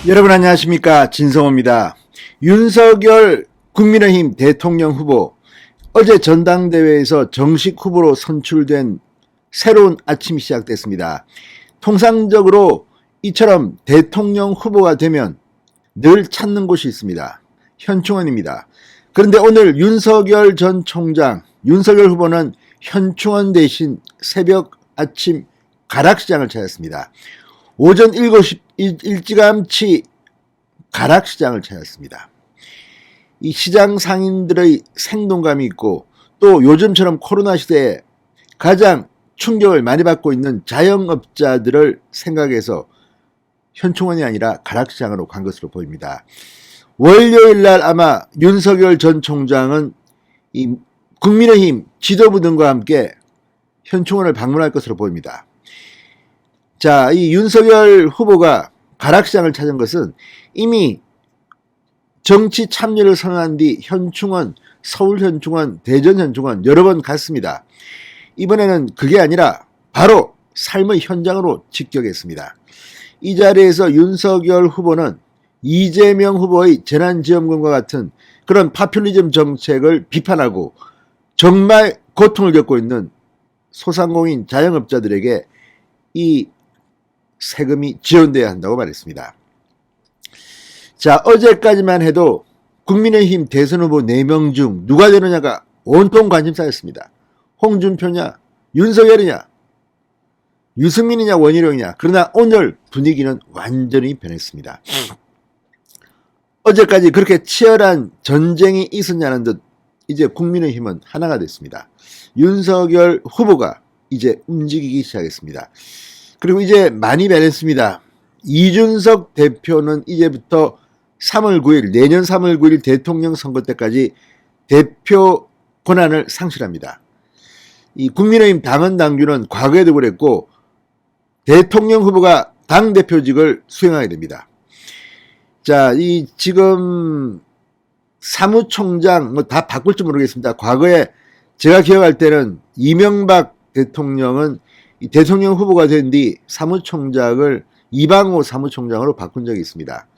여러분 안녕하십니까, 진성호입니다. 윤석열 국민의힘 대통령 후보, 어제 전당대회에서 정식 후보로 선출된 새로운 아침이 시작됐습니다. 통상적으로 이처럼 대통령 후보가 되면 늘 찾는 곳이 있습니다. 현충원입니다. 그런데 오늘 윤석열 전 총장, 윤석열 후보는 현충원 대신 새벽 아침 가락시장을 찾았습니다. 오전 7시 일찌감치 가락시장을 찾았습니다. 이 시장 상인들의 생동감이 있고, 또 요즘처럼 코로나 시대에 가장 충격을 많이 받고 있는 자영업자들을 생각해서 현충원이 아니라 가락시장으로 간 것으로 보입니다. 월요일 날 아마 윤석열 전 총장은 이 국민의힘 지도부 등과 함께 현충원을 방문할 것으로 보입니다. 자, 이 윤석열 후보가 가락시장을 찾은 것은 이미 정치 참여를 선언한 뒤 현충원, 서울 현충원, 대전 현충원 여러 번 갔습니다. 이번에는 그게 아니라 바로 삶의 현장으로 직격했습니다. 이 자리에서 윤석열 후보는 이재명 후보의 재난지원금과 같은 그런 파퓰리즘 정책을 비판하고, 정말 고통을 겪고 있는 소상공인 자영업자들에게 이 세금이 지원돼야 한다고 말했습니다. 자, 어제까지만 해도 국민의힘 대선 후보 4명 중 누가 되느냐가 온통 관심사였습니다. 홍준표냐, 윤석열이냐, 유승민이냐, 원희룡이냐. 그러나 오늘 분위기는 완전히 변했습니다. 어제까지 그렇게 치열한 전쟁이 있었냐는 듯 이제 국민의힘은 하나가 됐습니다. 윤석열 후보가 이제 움직이기 시작했습니다. 그리고 이제 많이 변했습니다. 이준석 대표는 이제부터 3월 9일, 내년 3월 9일 대통령 선거 때까지 대표 권한을 상실합니다. 이 국민의힘 당헌 당규는 과거에도 그랬고, 대통령 후보가 당대표직을 수행하게 됩니다. 자, 이 지금 사무총장 뭐 다 바꿀지 모르겠습니다. 과거에 제가 기억할 때는 이명박 대통령은 이 대통령 후보가 된 뒤 사무총장을 이방호 사무총장으로 바꾼 적이 있습니다.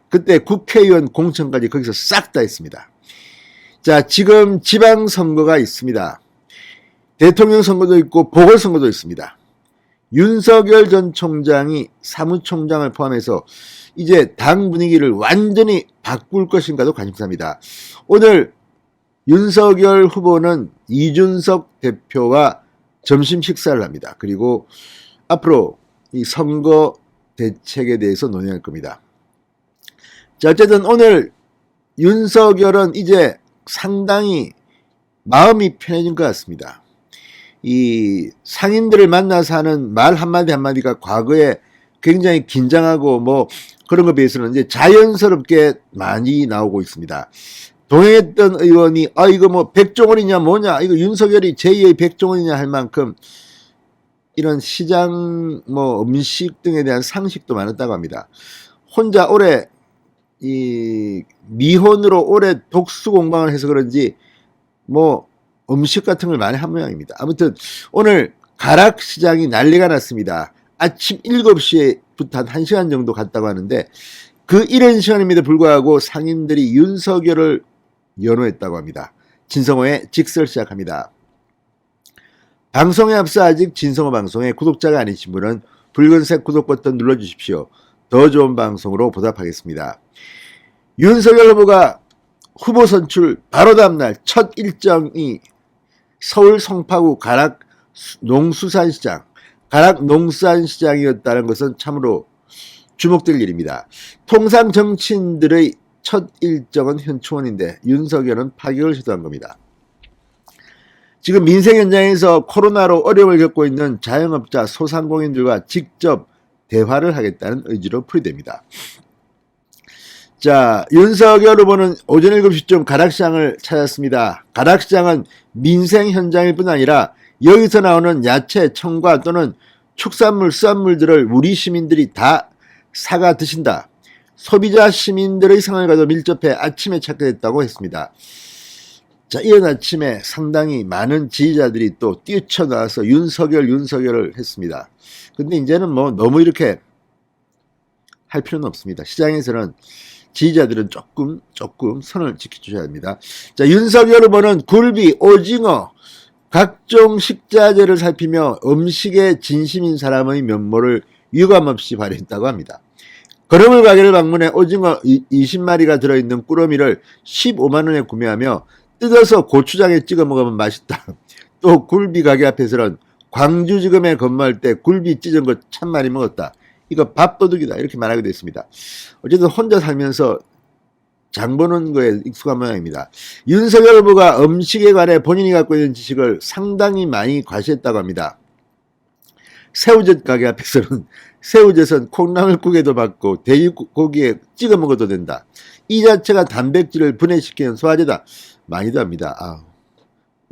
그때 국회의원 공천까지 거기서 싹 다 했습니다. 자, 지금 지방선거가 있습니다. 대통령 선거도 있고 보궐선거도 있습니다. 윤석열 전 총장이 사무총장을 포함해서 이제 당 분위기를 완전히 바꿀 것인가도 관심사입니다. 오늘 윤석열 후보는 이준석 대표와 점심 식사를 합니다. 그리고 앞으로 이 선거 대책에 대해서 논의할 겁니다. 자, 어쨌든 오늘 윤석열은 이제 상당히 마음이 편해진 것 같습니다. 이 상인들을 만나서 하는 말 한마디 한마디가 과거에 굉장히 긴장하고 뭐 그런 것에 비해서는 이제 자연스럽게 많이 나오고 있습니다. 동행했던 의원이 이거 뭐 백종원이냐 뭐냐, 이거 윤석열이 제2의 백종원이냐 할 만큼 이런 시장 뭐 음식 등에 대한 상식도 많았다고 합니다. 혼자 올해 이 미혼으로 올해 독수 공방을 해서 그런지 뭐 음식 같은 걸 많이 한 모양입니다. 아무튼 오늘 가락시장이 난리가 났습니다. 아침 7시부터 한 1시간 정도 갔다고 하는데, 그 이른 시간임에도 불구하고 상인들이 윤석열을 연호했다고 합니다. 진성호의 직설 시작합니다. 방송에 앞서 아직 진성호 방송의 구독자가 아니신 분은 붉은색 구독 버튼 눌러주십시오. 더 좋은 방송으로 보답하겠습니다. 윤석열 후보가 후보 선출 바로 다음날 첫 일정이 서울 송파구 가락 농수산시장, 가락 농수산시장이었다는 것은 참으로 주목될 일입니다. 통상 정치인들의 첫 일정은 현충원인데 윤석열은 파격을 시도한 겁니다. 지금 민생 현장에서 코로나로 어려움을 겪고 있는 자영업자, 소상공인들과 직접 대화를 하겠다는 의지로 풀이됩니다. 자, 윤석열 후보는 오전 7시쯤 가락시장을 찾았습니다. 가락시장은 민생 현장일 뿐 아니라 여기서 나오는 야채, 청과 또는 축산물, 수산물들을 우리 시민들이 다 사가 드신다. 소비자 시민들의 생활과도 밀접해 아침에 찾게 됐다고 했습니다. 자, 이른 아침에 상당히 많은 지지자들이 또 뛰쳐나와서 윤석열을 했습니다. 근데 이제는 뭐 너무 이렇게 할 필요는 없습니다. 시장에서는 지지자들은 조금 선을 지켜주셔야 합니다. 자, 윤석열 후보는 굴비, 오징어, 각종 식자재를 살피며 음식에 진심인 사람의 면모를 유감없이 발휘했다고 합니다. 거름을 가게를 방문해 오징어 20마리가 들어있는 꾸러미를 15만원에 구매하며 뜯어서 고추장에 찍어 먹으면 맛있다. 또 굴비 가게 앞에서는 광주지검에 근무할 때 굴비 찢은 거 참 많이 먹었다. 이거 밥도둑이다. 이렇게 말하게 됐습니다. 어쨌든 혼자 살면서 장 보는 거에 익숙한 모양입니다. 윤석열 후보가 음식에 관해 본인이 갖고 있는 지식을 상당히 많이 과시했다고 합니다. 새우젓 가게 앞에서는 새우젓은 콩나물국에도 받고 돼지고기에 찍어 먹어도 된다. 이 자체가 단백질을 분해시키는 소화제다. 많이도 합니다.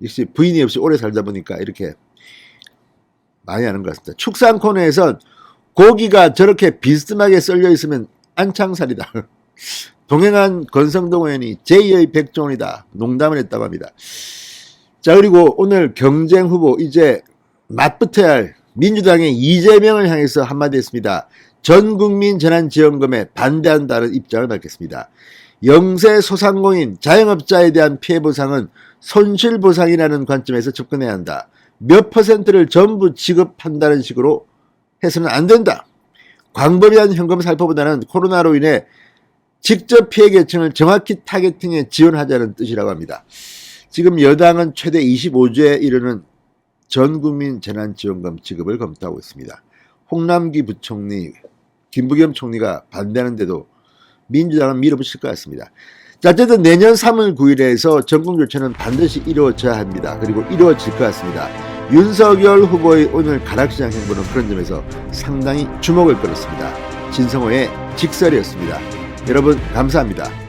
역시 부인이 없이 오래 살다 보니까 이렇게 많이 하는 것 같습니다. 축산 코너에선 고기가 저렇게 비스듬하게 썰려 있으면 안창살이다. 동행한 권성동 의원이 제2의 백종원이다. 농담을 했다고 합니다. 자, 그리고 오늘 경쟁 후보 이제 맞붙어야 할 민주당의 이재명을 향해서 한마디 했습니다. 전국민 재난지원금에 반대한다는 입장을 밝혔습니다. 영세 소상공인 자영업자에 대한 피해 보상은 손실보상이라는 관점에서 접근해야 한다. 몇 퍼센트를 전부 지급한다는 식으로 해서는 안 된다. 광범위한 현금 살포보다는 코로나로 인해 직접 피해 계층을 정확히 타겟팅해 지원하자는 뜻이라고 합니다. 지금 여당은 최대 25조에 이르는 전국민 재난지원금 지급을 검토하고 있습니다. 홍남기 부총리, 김부겸 총리가 반대하는데도 민주당은 밀어붙일 것 같습니다. 자, 어쨌든 내년 3월 9일에서 전국교체는 반드시 이루어져야 합니다. 그리고 이루어질 것 같습니다. 윤석열 후보의 오늘 가락시장 행보는 그런 점에서 상당히 주목을 끌었습니다. 진성호의 직설이었습니다. 여러분 감사합니다.